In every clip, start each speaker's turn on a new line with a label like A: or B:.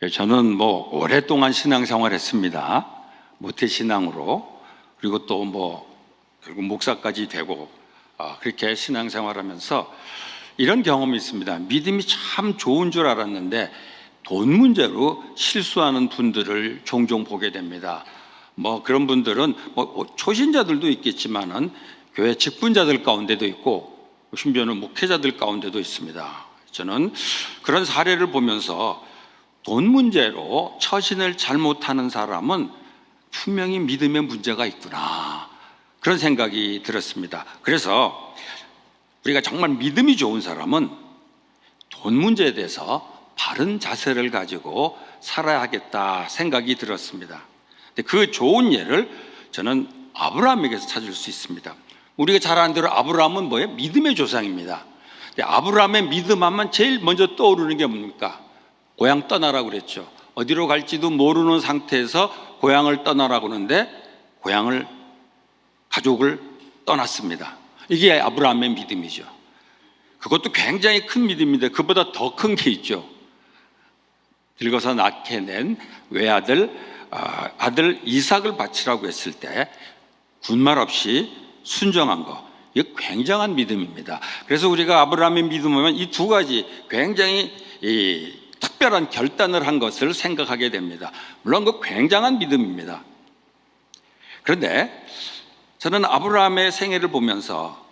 A: 저는 오랫동안 신앙생활 했습니다. 모태신앙으로. 그리고 또 결국 목사까지 되고, 그렇게 신앙생활하면서 이런 경험이 있습니다. 믿음이 참 좋은 줄 알았는데 돈 문제로 실수하는 분들을 종종 보게 됩니다. 그런 분들은 초신자들도 있겠지만은 교회 직분자들 가운데도 있고, 심지어는 목회자들 가운데도 있습니다. 저는 그런 사례를 보면서 돈 문제로 처신을 잘못하는 사람은 분명히 믿음의 문제가 있구나, 그런 생각이 들었습니다. 그래서 우리가 정말 믿음이 좋은 사람은 돈 문제에 대해서 바른 자세를 가지고 살아야겠다 생각이 들었습니다. 그 좋은 예를 저는 아브라함에게서 찾을 수 있습니다. 우리가 잘 아는 대로 아브라함은 뭐예요? 믿음의 조상입니다. 아브라함의 믿음 하면 제일 먼저 떠오르는 게 뭡니까? 고향 떠나라고 그랬죠. 어디로 갈지도 모르는 상태에서 고향을 떠나라고 하는데 가족을 떠났습니다. 이게 아브라함의 믿음이죠. 그것도 굉장히 큰 믿음인데 그보다 더 큰 게 있죠. 늙어서 낳게 낸 외아들 아들 이삭을 바치라고 했을 때 군말 없이 순종한 거, 이거 굉장한 믿음입니다. 그래서 우리가 아브라함의 믿음을 이 두 가지 굉장히 특별한 결단을 한 것을 생각하게 됩니다. 물론 그 굉장한 믿음입니다. 그런데 저는 아브라함의 생애를 보면서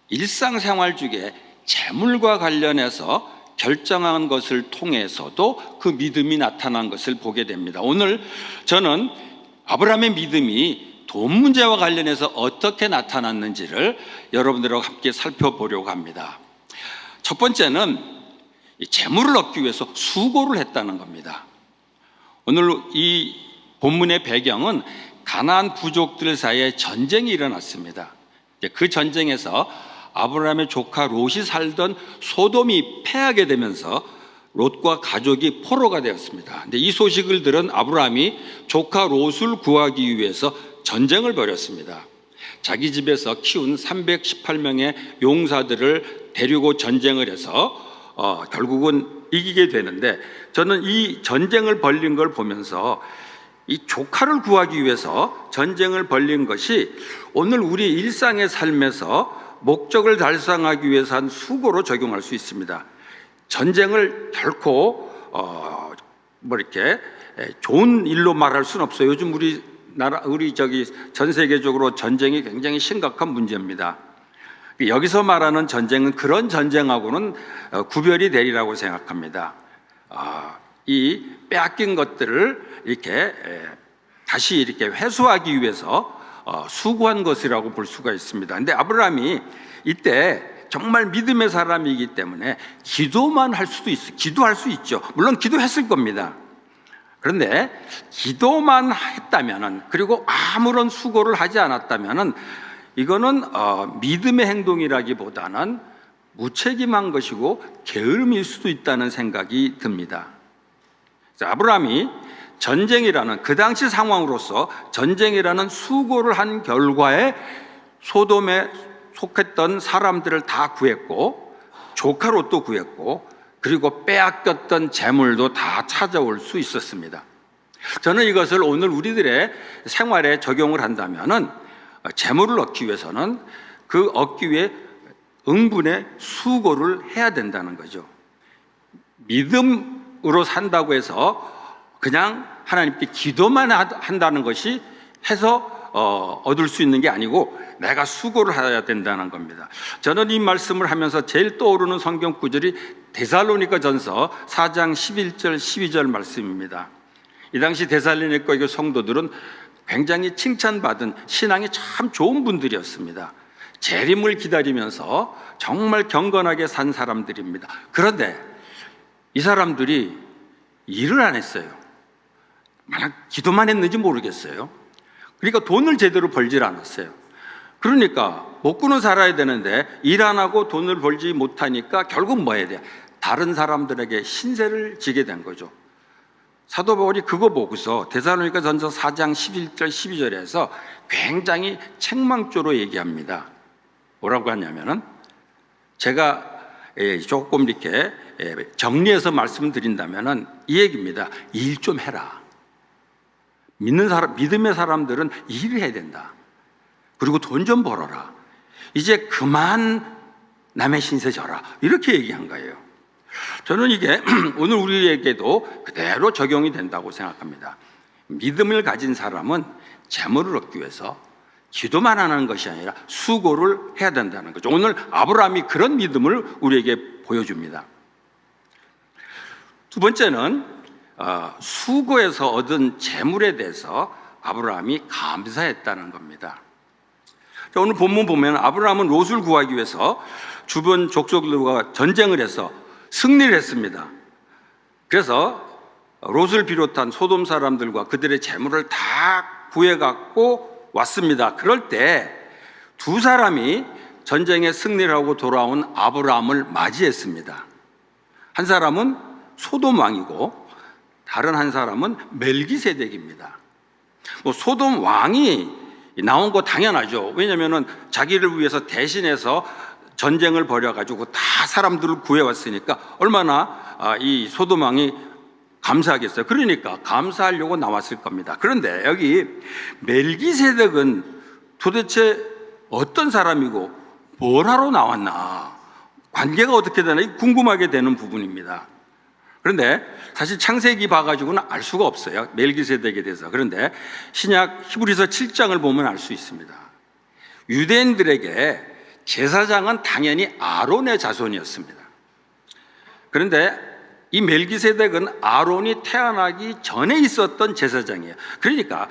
A: 일상생활 중에 재물과 관련해서 결정한 것을 통해서도 그 믿음이 나타난 것을 보게 됩니다. 오늘 저는 아브라함의 믿음이 돈 문제와 관련해서 어떻게 나타났는지를 여러분들과 함께 살펴보려고 합니다. 첫 번째는 재물을 얻기 위해서 수고를 했다는 겁니다. 오늘 이 본문의 배경은 가나안 부족들 사이에 전쟁이 일어났습니다. 그 전쟁에서 아브라함의 조카 롯이 살던 소돔이 패하게 되면서 롯과 가족이 포로가 되었습니다. 근데 이 소식을 들은 아브라함이 조카 롯을 구하기 위해서 전쟁을 벌였습니다. 자기 집에서 키운 318명의 용사들을 데리고 전쟁을 해서 결국은 이기게 되는데, 저는 이 전쟁을 벌린 걸 보면서 이 조카를 구하기 위해서 전쟁을 벌린 것이 오늘 우리 일상의 삶에서 목적을 달성하기 위해서 한 수고로 적용할 수 있습니다. 전쟁을 결코 이렇게 좋은 일로 말할 수는 없어요. 요즘 전 세계적으로 전쟁이 굉장히 심각한 문제입니다. 여기서 말하는 전쟁은 그런 전쟁하고는 구별이 되리라고 생각합니다. 이 빼앗긴 것들을 다시 이렇게 회수하기 위해서 수고한 것이라고 볼 수가 있습니다. 그런데 아브라함이 이때 정말 믿음의 사람이기 때문에 기도만 할 수도 있어요. 기도할 수 있죠. 물론 기도했을 겁니다. 그런데 기도만 했다면은, 그리고 아무런 수고를 하지 않았다면은 이거는 믿음의 행동이라기보다는 무책임한 것이고 게으름일 수도 있다는 생각이 듭니다. 아브라함이 전쟁이라는, 그 당시 상황으로서 전쟁이라는 수고를 한 결과에 소돔에 속했던 사람들을 다 구했고, 조카 롯도 구했고, 그리고 빼앗겼던 재물도 다 찾아올 수 있었습니다. 저는 이것을 오늘 우리들의 생활에 적용을 한다면은, 재물을 얻기 위해서는 그 얻기 위해 응분의 수고를 해야 된다는 거죠. 믿음으로 산다고 해서 그냥 하나님께 기도만 한다는 것이 해서 얻을 수 있는 게 아니고 내가 수고를 해야 된다는 겁니다. 저는 이 말씀을 하면서 제일 떠오르는 성경 구절이 데살로니가전서 4장 11절 12절 말씀입니다. 이 당시 데살로니가 성도들은 굉장히 칭찬받은 신앙이 참 좋은 분들이었습니다. 재림을 기다리면서 정말 경건하게 산 사람들입니다. 그런데 이 사람들이 일을 안 했어요. 만약 기도만 했는지 모르겠어요. 그러니까 돈을 제대로 벌질 않았어요. 그러니까 먹고는 살아야 되는데 일 안 하고 돈을 벌지 못하니까 결국 뭐 해야 돼? 다른 사람들에게 신세를 지게 된 거죠. 사도 바울이 그거 보고서 데살로니가전서 4장 11절 12절에서 굉장히 책망조로 얘기합니다. 뭐라고 하냐면은, 제가 조금 이렇게 정리해서 말씀드린다면은 이 얘기입니다. 일 좀 해라. 믿음의 사람들은 일을 해야 된다. 그리고 돈 좀 벌어라. 이제 그만 남의 신세 져라. 이렇게 얘기한 거예요. 저는 이게 오늘 우리에게도 그대로 적용이 된다고 생각합니다. 믿음을 가진 사람은 재물을 얻기 위해서 기도만 하는 것이 아니라 수고를 해야 된다는 거죠. 오늘 아브라함이 그런 믿음을 우리에게 보여줍니다. 두 번째는 수고해서 얻은 재물에 대해서 아브라함이 감사했다는 겁니다. 오늘 본문 보면 아브라함은 롯을 구하기 위해서 주변 족속들과 전쟁을 해서 승리를 했습니다. 그래서 롯을 비롯한 소돔 사람들과 그들의 재물을 다 구해갖고 왔습니다. 그럴 때 두 사람이 전쟁에 승리를 하고 돌아온 아브라함을 맞이했습니다. 한 사람은 소돔 왕이고 다른 한 사람은 멜기세덱입니다. 소돔 왕이 나온 거 당연하죠. 왜냐하면 자기를 위해서 대신해서 전쟁을 벌여가지고 다 사람들을 구해왔으니까 얼마나 이 소돔 왕이 감사하겠어요. 그러니까 감사하려고 나왔을 겁니다. 그런데 여기 멜기세덱은 도대체 어떤 사람이고 뭘 하러 나왔나, 관계가 어떻게 되나 궁금하게 되는 부분입니다. 그런데 사실 창세기 봐가지고는 알 수가 없어요, 멜기세덱에 대해서. 그런데 신약 히브리서 7장을 보면 알 수 있습니다. 유대인들에게 제사장은 당연히 아론의 자손이었습니다. 그런데 이 멜기세덱은 아론이 태어나기 전에 있었던 제사장이에요. 그러니까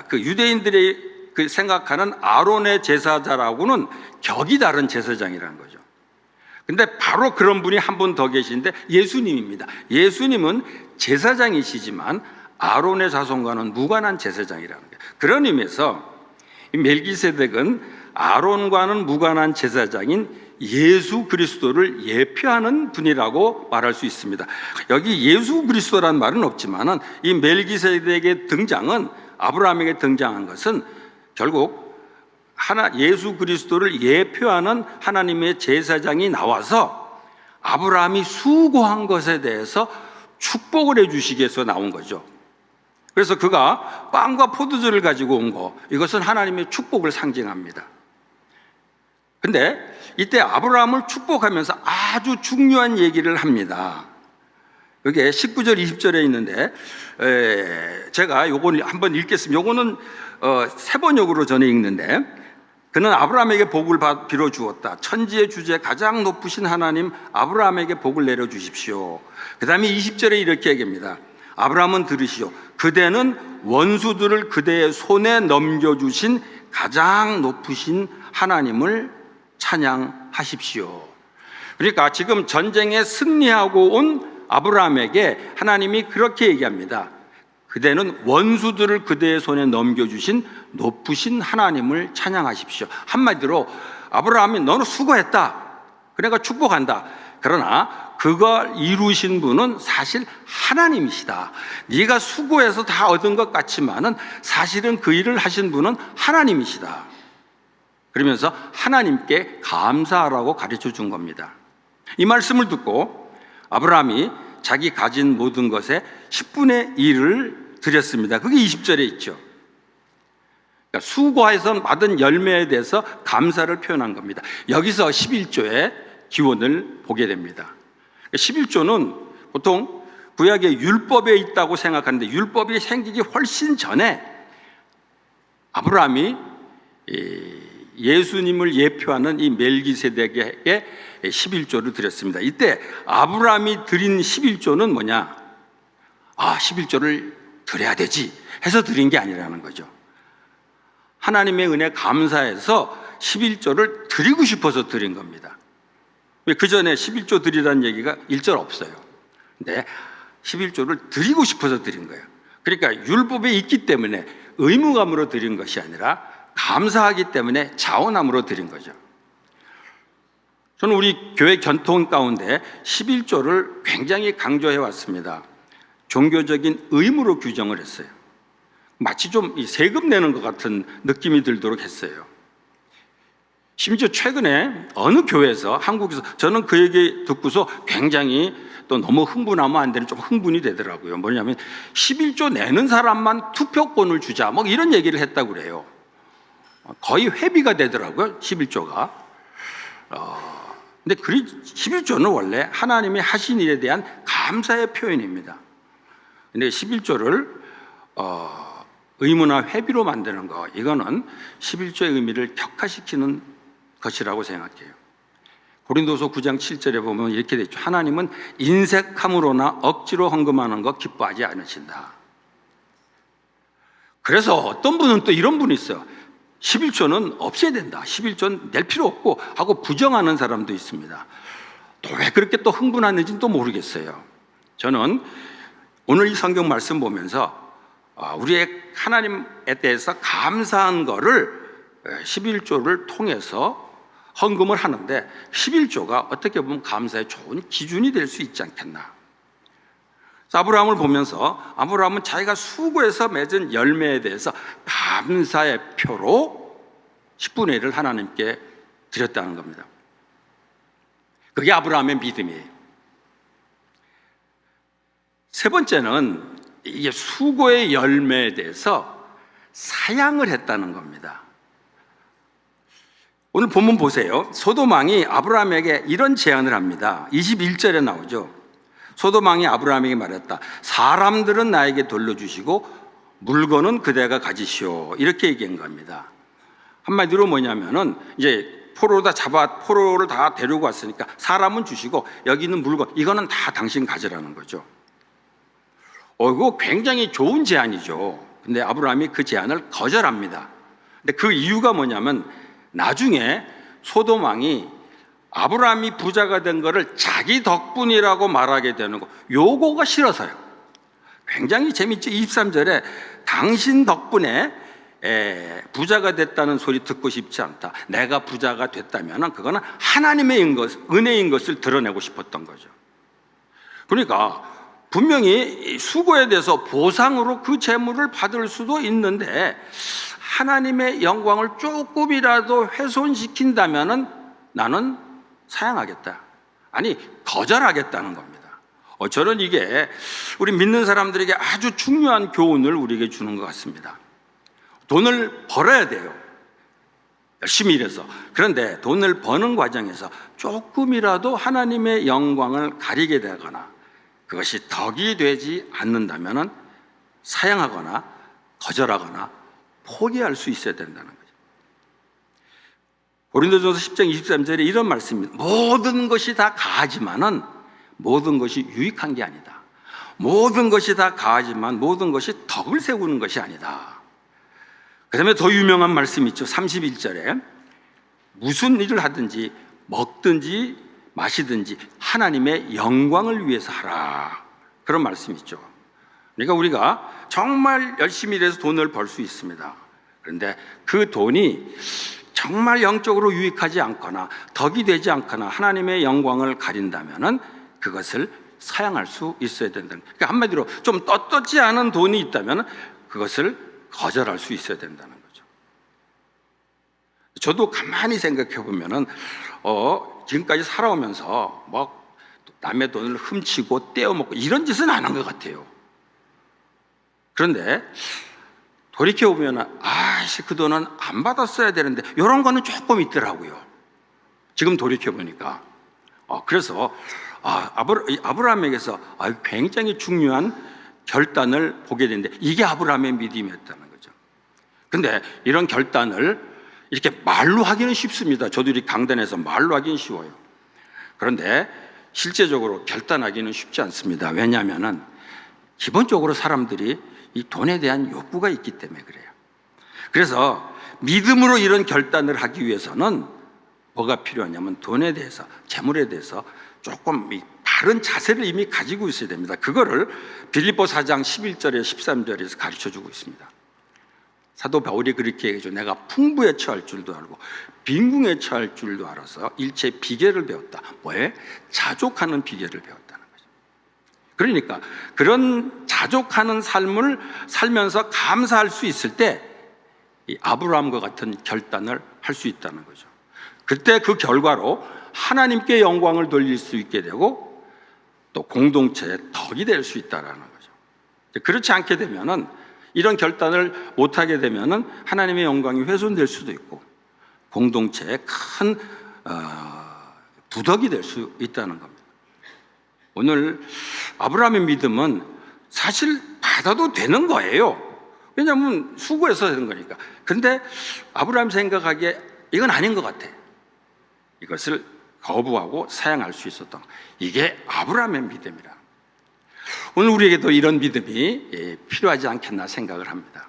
A: 그 유대인들이 생각하는 아론의 제사자라고는 격이 다른 제사장이라는 거죠. 근데 바로 그런 분이 한 분 더 계신데 예수님입니다. 예수님은 제사장이시지만 아론의 자손과는 무관한 제사장이라는 거예요. 그런 의미에서 이 멜기세덱은 아론과는 무관한 제사장인 예수 그리스도를 예표하는 분이라고 말할 수 있습니다. 여기 예수 그리스도라는 말은 없지만은 이 멜기세덱의 등장은, 아브라함에게 등장한 것은 결국 예수 그리스도를 예표하는 하나님의 제사장이 나와서 아브라함이 수고한 것에 대해서 축복을 해주시기 위해서 나온 거죠. 그래서 그가 빵과 포도주를 가지고 온 거, 이것은 하나님의 축복을 상징합니다. 근데 이때 아브라함을 축복하면서 아주 중요한 얘기를 합니다. 여기에 19절 20절에 있는데 제가 요걸 한번 읽겠습니다. 요거는 세 번역으로 전에 읽는데, 그는 아브라함에게 복을 빌어 주었다. 천지의 주제 가장 높으신 하나님 아브라함에게 복을 내려 주십시오. 그 다음에 20절에 이렇게 얘기합니다. 아브라함은 들으시오. 그대는 원수들을 그대의 손에 넘겨주신 가장 높으신 하나님을 찬양하십시오. 그러니까 지금 전쟁에 승리하고 온 아브라함에게 하나님이 그렇게 얘기합니다. 그대는 원수들을 그대의 손에 넘겨주신 높으신 하나님을 찬양하십시오. 한마디로 아브라함이 너는 수고했다, 그러니까 축복한다. 그러나 그걸 이루신 분은 사실 하나님이시다. 네가 수고해서 다 얻은 것 같지만은 사실은 그 일을 하신 분은 하나님이시다. 그러면서 하나님께 감사하라고 가르쳐 준 겁니다. 이 말씀을 듣고 아브라함이 자기 가진 모든 것의 10분의 1을 드렸습니다. 그게 20절에 있죠. 그러니까 수고해서 받은 열매에 대해서 감사를 표현한 겁니다. 여기서 11조의 기원을 보게 됩니다. 11조는 보통 구약의 율법에 있다고 생각하는데 율법이 생기기 훨씬 전에 아브라함이 예수님을 예표하는 이 멜기세덱에게 11조를 드렸습니다. 이때 아브라함이 드린 11조는 뭐냐? 11조를 드려야 되지 해서 드린 게 아니라는 거죠. 하나님의 은혜 감사해서 11조를 드리고 싶어서 드린 겁니다. 왜 그 전에 11조 드리라는 얘기가 1절 없어요. 근데 11조를 드리고 싶어서 드린 거예요. 그러니까 율법에 있기 때문에 의무감으로 드린 것이 아니라 감사하기 때문에 자원함으로 드린 거죠. 저는 우리 교회 전통 가운데 11조를 굉장히 강조해 왔습니다. 종교적인 의무로 규정을 했어요. 마치 좀 세금 내는 것 같은 느낌이 들도록 했어요. 심지어 최근에 어느 교회에서, 한국에서, 저는 그 얘기 듣고서 굉장히 또 너무 흥분하면 안 되는, 좀 흥분이 되더라고요. 뭐냐면 11조 내는 사람만 투표권을 주자, 뭐 이런 얘기를 했다고 그래요. 거의 회비가 되더라고요, 11조가. 근데 11조는 원래 하나님이 하신 일에 대한 감사의 표현입니다. 근데 11조를 의무나 회비로 만드는 거, 이거는 11조의 의미를 격화시키는 것이라고 생각해요. 고린도서 9장 7절에 보면 이렇게 돼 있죠. 하나님은 인색함으로나 억지로 헌금하는 거 기뻐하지 않으신다. 그래서 어떤 분은 또 이런 분이 있어요. 11조는 없애야 된다, 11조는 낼 필요 없고 하고 부정하는 사람도 있습니다. 또 왜 그렇게 또 흥분하는지는 또 모르겠어요. 저는 오늘 이 성경 말씀 보면서 우리의 하나님에 대해서 감사한 거를 11조를 통해서 헌금을 하는데, 11조가 어떻게 보면 감사의 좋은 기준이 될 수 있지 않겠나. 아브라함을 보면서 아브라함은 자기가 수고해서 맺은 열매에 대해서 감사의 표로 10분의 1을 하나님께 드렸다는 겁니다. 그게 아브라함의 믿음이에요. 세 번째는 이게 수고의 열매에 대해서 사양을 했다는 겁니다. 오늘 본문 보세요. 소돔 왕이 아브라함에게 이런 제안을 합니다. 21절에 나오죠. 소돔 왕이 아브라함에게 말했다. 사람들은 나에게 돌려주시고 물건은 그대가 가지시오. 이렇게 얘기한 겁니다. 한마디로 뭐냐면은 이제 포로를 다 데리고 왔으니까 사람은 주시고 여기 있는 물건, 이거는 다 당신 가지라는 거죠. 이거 굉장히 좋은 제안이죠. 근데 아브라함이 그 제안을 거절합니다. 근데 그 이유가 뭐냐면 나중에 소돔 왕이 아브라함이 부자가 된 거를 자기 덕분이라고 말하게 되는 거, 요거가 싫어서요. 굉장히 재밌죠. 23절에 당신 덕분에 부자가 됐다는 소리 듣고 싶지 않다. 내가 부자가 됐다면 그거는 하나님의 은혜인 것을 드러내고 싶었던 거죠. 그러니까 분명히 수고에 대해서 보상으로 그 재물을 받을 수도 있는데 하나님의 영광을 조금이라도 훼손시킨다면 나는 사양하겠다, 아니 거절하겠다는 겁니다. 저는 이게 우리 믿는 사람들에게 아주 중요한 교훈을 우리에게 주는 것 같습니다. 돈을 벌어야 돼요, 열심히 일해서. 그런데 돈을 버는 과정에서 조금이라도 하나님의 영광을 가리게 되거나 그것이 덕이 되지 않는다면 사양하거나 거절하거나 포기할 수 있어야 된다는 거죠. 고린도전서 10장 23절에 이런 말씀입니다. 모든 것이 다 가하지만은 모든 것이 유익한 게 아니다. 모든 것이 다 가하지만 모든 것이 덕을 세우는 것이 아니다. 그 다음에 더 유명한 말씀이 있죠. 31절에 무슨 일을 하든지 먹든지 마시든지 하나님의 영광을 위해서 하라, 그런 말씀이 있죠. 그러니까 우리가 정말 열심히 일해서 돈을 벌 수 있습니다. 그런데 그 돈이 정말 영적으로 유익하지 않거나 덕이 되지 않거나 하나님의 영광을 가린다면 그것을 사양할 수 있어야 된다는, 그러니까 한마디로 좀 떳떳지 않은 돈이 있다면 그것을 거절할 수 있어야 된다는 거죠. 저도 가만히 생각해 보면은 지금까지 살아오면서 뭐 남의 돈을 훔치고 떼어먹고 이런 짓은 안 한 것 같아요. 그런데 돌이켜보면 그 돈은 안 받았어야 되는데 이런 거는 조금 있더라고요. 지금 돌이켜보니까. 그래서 아브라함에게서 굉장히 중요한 결단을 보게 되는데 이게 아브라함의 믿음이었다는 거죠. 근데 이런 결단을 이렇게 말로 하기는 쉽습니다. 저도 이 강단에서 말로 하기는 쉬워요. 그런데 실제적으로 결단하기는 쉽지 않습니다. 왜냐하면 기본적으로 사람들이 이 돈에 대한 욕구가 있기 때문에 그래요. 그래서 믿음으로 이런 결단을 하기 위해서는 뭐가 필요하냐면 돈에 대해서, 재물에 대해서 조금 바른 자세를 이미 가지고 있어야 됩니다. 그거를 빌립보 4장 11절에 13절에서 가르쳐주고 있습니다. 사도 바울이 그렇게 얘기하죠. 내가 풍부에 처할 줄도 알고 빈궁에 처할 줄도 알아서 일체 비결을 배웠다. 뭐에? 자족하는 비결을 배웠다는 거죠. 그러니까 그런 자족하는 삶을 살면서 감사할 수 있을 때 이 아브라함과 같은 결단을 할 수 있다는 거죠. 그때 그 결과로 하나님께 영광을 돌릴 수 있게 되고 또 공동체의 덕이 될 수 있다라는 거죠. 그렇지 않게 되면은, 이런 결단을 못하게 되면은 하나님의 영광이 훼손될 수도 있고 공동체에 큰 부덕이 될 수 있다는 겁니다. 오늘 아브라함의 믿음은 사실 받아도 되는 거예요. 왜냐하면 수고해서 되는 거니까. 근데 아브라함 생각하기에 이건 아닌 것 같아. 이것을 거부하고 사양할 수 있었던, 이게 아브라함의 믿음이라. 오늘 우리에게도 이런 믿음이 필요하지 않겠나 생각을 합니다.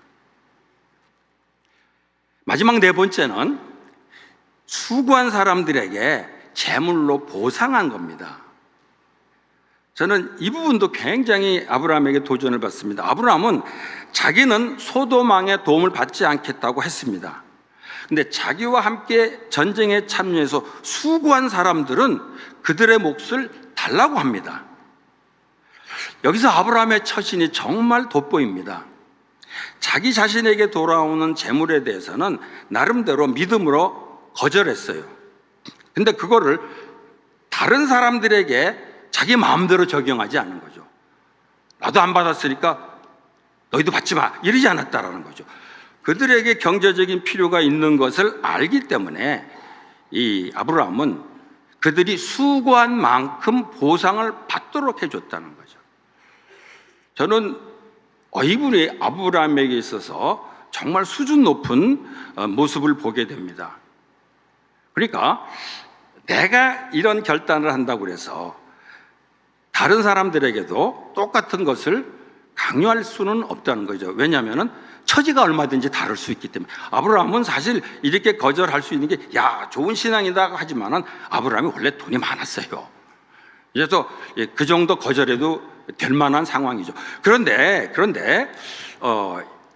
A: 마지막 네 번째는 수고한 사람들에게 재물로 보상한 겁니다. 저는 이 부분도 굉장히 아브라함에게 도전을 받습니다. 아브라함은 자기는 소돔 왕의 도움을 받지 않겠다고 했습니다. 근데 자기와 함께 전쟁에 참여해서 수고한 사람들은 그들의 몫을 달라고 합니다. 여기서 아브라함의 처신이 정말 돋보입니다. 자기 자신에게 돌아오는 재물에 대해서는 나름대로 믿음으로 거절했어요. 근데 그거를 다른 사람들에게 자기 마음대로 적용하지 않은 거죠. 나도 안 받았으니까 너희도 받지 마, 이러지 않았다라는 거죠. 그들에게 경제적인 필요가 있는 것을 알기 때문에 이 아브라함은 그들이 수고한 만큼 보상을 받도록 해줬다는 거죠. 저는 이분이 아브라함에게 있어서 정말 수준 높은 모습을 보게 됩니다. 그러니까 내가 이런 결단을 한다고 해서 다른 사람들에게도 똑같은 것을 강요할 수는 없다는 거죠. 왜냐하면 처지가 얼마든지 다를 수 있기 때문에. 아브라함은 사실 이렇게 거절할 수 있는 게, 야, 좋은 신앙이다 하지만은 아브라함이 원래 돈이 많았어요. 그래서 그 정도 거절해도 될 만한 상황이죠. 그런데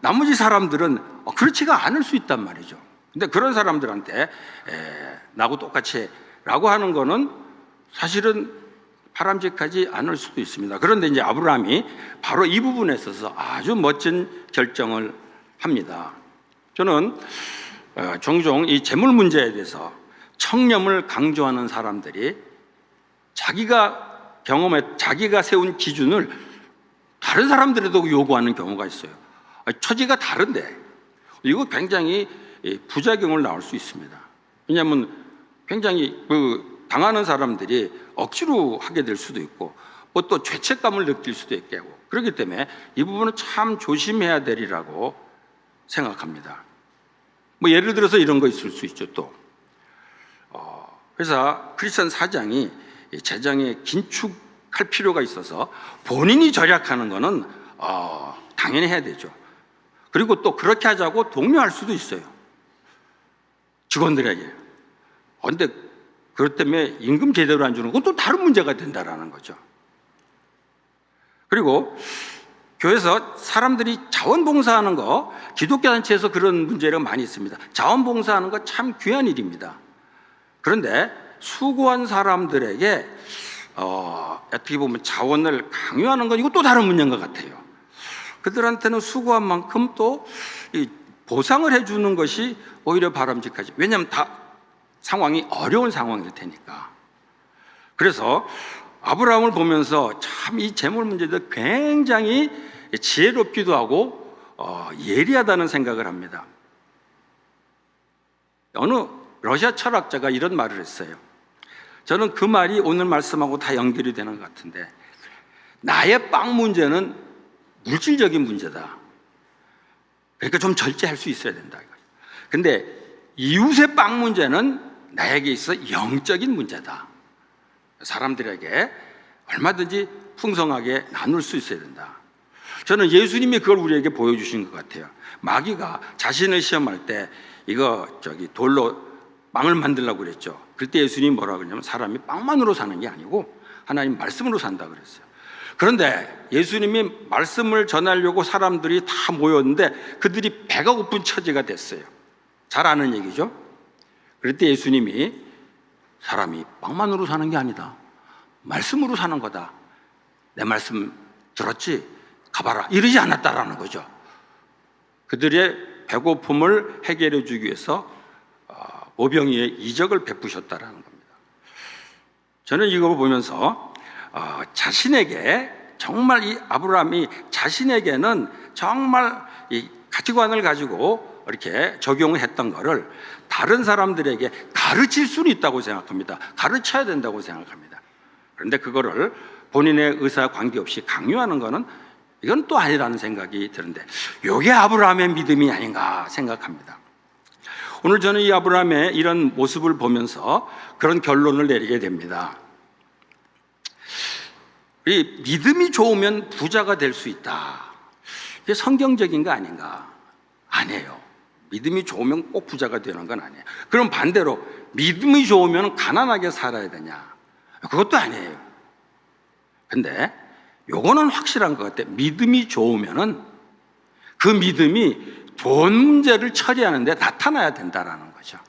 A: 나머지 사람들은 그렇지가 않을 수 있단 말이죠. 근데 그런 사람들한테 나하고 똑같이 라고 하는 거는 사실은 바람직하지 않을 수도 있습니다. 그런데 이제 아브라함이 바로 이 부분에 있어서 아주 멋진 결정을 합니다. 저는 종종 이 재물 문제에 대해서 청렴을 강조하는 사람들이 자기가 세운 기준을 다른 사람들에도 요구하는 경우가 있어요. 처지가 다른데 이거 굉장히 부작용을 낳을 수 있습니다. 왜냐하면 굉장히 당하는 사람들이 억지로 하게 될 수도 있고 또 죄책감을 느낄 수도 있고, 그렇기 때문에 이 부분은 참 조심해야 되리라고 생각합니다. 예를 들어서 이런 거 있을 수 있죠. 또 회사 크리스천 사장이 재정에 긴축할 필요가 있어서 본인이 절약하는 거는 당연히 해야 되죠. 그리고 또 그렇게 하자고 독려할 수도 있어요, 직원들에게. 그런데 그것 때문에 임금 제대로 안 주는 건 또 다른 문제가 된다라는 거죠. 그리고 교회에서 사람들이 자원봉사하는 거, 기독교 단체에서 그런 문제가 많이 있습니다. 자원봉사하는 거 참 귀한 일입니다. 그런데 수고한 사람들에게 어떻게 보면 자원을 강요하는 건 이거 또 다른 문제인 것 같아요. 그들한테는 수고한 만큼 또 보상을 해주는 것이 오히려 바람직하지. 왜냐하면 다 상황이 어려운 상황일 테니까. 그래서 아브라함을 보면서 참 이 재물 문제도 굉장히 지혜롭기도 하고 예리하다는 생각을 합니다. 어느 러시아 철학자가 이런 말을 했어요. 저는 그 말이 오늘 말씀하고 다 연결이 되는 것 같은데, 나의 빵 문제는 물질적인 문제다. 그러니까 좀 절제할 수 있어야 된다. 근데 이웃의 빵 문제는 나에게 있어 영적인 문제다. 사람들에게 얼마든지 풍성하게 나눌 수 있어야 된다. 저는 예수님이 그걸 우리에게 보여주신 것 같아요. 마귀가 자신을 시험할 때 돌로 빵을 만들려고 그랬죠. 그때 예수님이 뭐라고 그러냐면 사람이 빵만으로 사는 게 아니고 하나님 말씀으로 산다 그랬어요. 그런데 예수님이 말씀을 전하려고 사람들이 다 모였는데 그들이 배가 고픈 처지가 됐어요. 잘 아는 얘기죠. 그럴 때 예수님이 사람이 빵만으로 사는 게 아니다, 말씀으로 사는 거다. 내 말씀 들었지? 가봐라. 이러지 않았다라는 거죠. 그들의 배고픔을 해결해 주기 위해서 오병이의 이적을 베푸셨다라는 겁니다. 저는 이거 보면서 자신에게 정말 이 아브라함이 자신에게는 정말 이 가치관을 가지고 이렇게 적용을 했던 거를 다른 사람들에게 가르칠 수는 있다고 생각합니다. 가르쳐야 된다고 생각합니다. 그런데 그거를 본인의 의사와 관계없이 강요하는 거는 이건 또 아니라는 생각이 드는데, 이게 아브라함의 믿음이 아닌가 생각합니다. 오늘 저는 이 아브라함의 이런 모습을 보면서 그런 결론을 내리게 됩니다. 이 믿음이 좋으면 부자가 될 수 있다. 이게 성경적인 거 아닌가? 아니에요. 믿음이 좋으면 꼭 부자가 되는 건 아니에요. 그럼 반대로 믿음이 좋으면 가난하게 살아야 되냐? 그것도 아니에요. 근데 요거는 확실한 것 같아요. 믿음이 좋으면은 그 믿음이 돈 문제를 처리하는 데 나타나야 된다라는 거죠.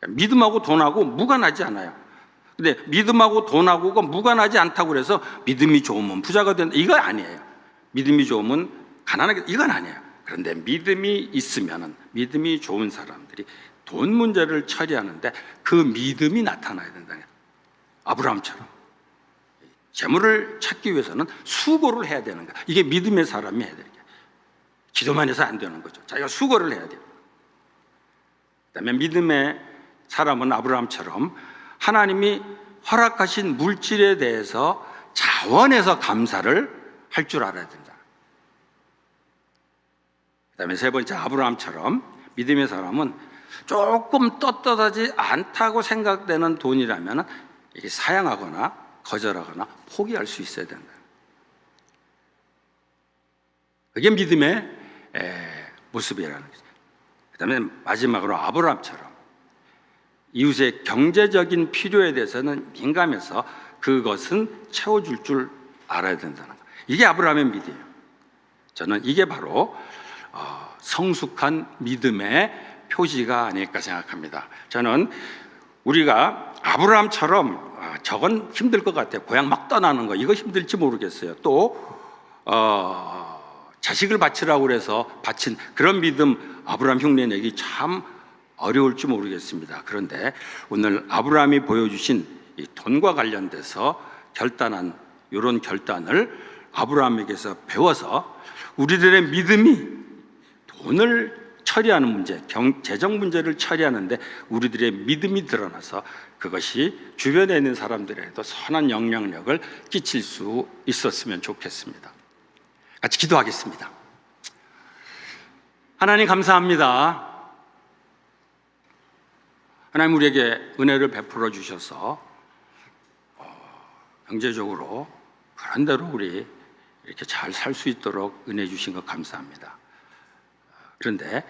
A: 믿음하고 돈하고 무관하지 않아요. 근데 믿음하고 돈하고가 무관하지 않다고 그래서 믿음이 좋으면 부자가 된다, 이거 아니에요. 믿음이 좋으면 가난하게, 이건 아니에요. 그런데 믿음이 있으면은, 믿음이 좋은 사람들이 돈 문제를 처리하는데 그 믿음이 나타나야 된다. 아브라함처럼 재물을 찾기 위해서는 수고를 해야 되는 거야. 이게 믿음의 사람이 해야 되는 거야. 기도만 해서 안 되는 거죠. 자기가 수고를 해야 돼요. 그다음에 믿음의 사람은 아브라함처럼 하나님이 허락하신 물질에 대해서 자원해서 감사를 할 줄 알아야 된다. 그다음에 세 번째, 아브라함처럼 믿음의 사람은 조금 떳떳하지 않다고 생각되는 돈이라면 이게 사양하거나 거절하거나 포기할 수 있어야 된다. 그게 믿음의 모습이라는 거죠. 그다음에 마지막으로 아브라함처럼 이웃의 경제적인 필요에 대해서는 민감해서 그것은 채워줄 줄 알아야 된다는 거. 이게 아브라함의 믿음이에요. 저는 이게 바로 성숙한 믿음의 표시가 아닐까 생각합니다. 저는 우리가 아브라함처럼 저건 힘들 것 같아요. 고향 막 떠나는 거, 이거 힘들지 모르겠어요. 또 자식을 바치라고 그래서 바친 그런 믿음 아브라함 흉내 내기 참 어려울지 모르겠습니다. 그런데 오늘 아브라함이 보여주신 이 돈과 관련돼서 결단한 이런 결단을 아브라함에게서 배워서 우리들의 믿음이 돈을 처리하는 문제, 재정 문제를 처리하는데 우리들의 믿음이 드러나서 그것이 주변에 있는 사람들에게도 선한 영향력을 끼칠 수 있었으면 좋겠습니다. 같이 기도하겠습니다. 하나님 감사합니다. 하나님 우리에게 은혜를 베풀어 주셔서 경제적으로 그런 대로 우리 이렇게 잘 살 수 있도록 은혜 주신 것 감사합니다. 그런데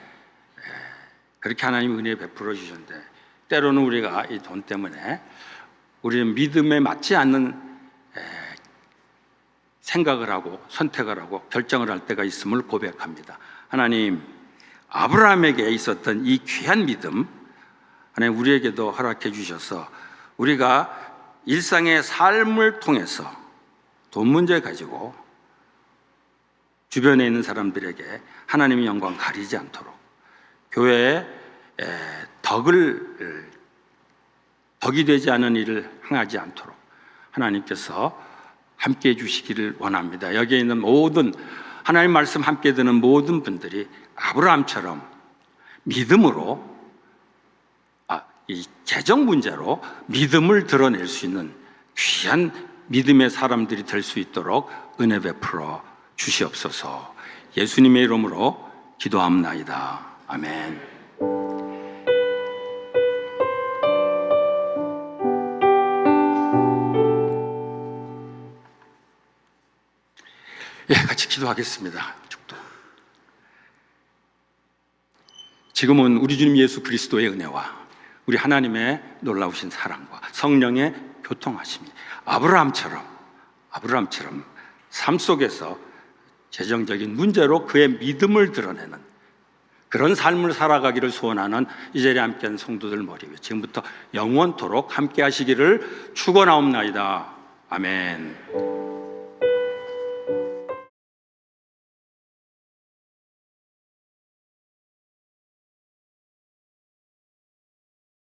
A: 그렇게 하나님 은혜 베풀어 주셨는데 때로는 우리가 이 돈 때문에 우리는 믿음에 맞지 않는 생각을 하고 선택을 하고 결정을 할 때가 있음을 고백합니다. 하나님, 아브라함에게 있었던 이 귀한 믿음 하나님 우리에게도 허락해 주셔서 우리가 일상의 삶을 통해서 돈 문제 가지고 주변에 있는 사람들에게 하나님의 영광 가리지 않도록 교회에 덕이 되지 않은 일을 행하지 않도록 하나님께서 함께 해 주시기를 원합니다. 여기에 있는 모든 하나님 말씀 함께 듣는 모든 분들이 아브라함처럼 믿음으로 이 재정 문제로 믿음을 드러낼 수 있는 귀한 믿음의 사람들이 될 수 있도록 은혜 베풀어 주시옵소서. 예수님의 이름으로 기도합나이다. 아멘. 같이 기도하겠습니다. 지금은 우리 주님 예수 그리스도의 은혜와 우리 하나님의 놀라우신 사랑과 성령의 교통하심이 아브라함처럼 삶 속에서 재정적인 문제로 그의 믿음을 드러내는 그런 삶을 살아가기를 소원하는 이 자리에 함께한 성도들 머리 위에 지금부터 영원토록 함께 하시기를 축원하옵나이다. 아멘.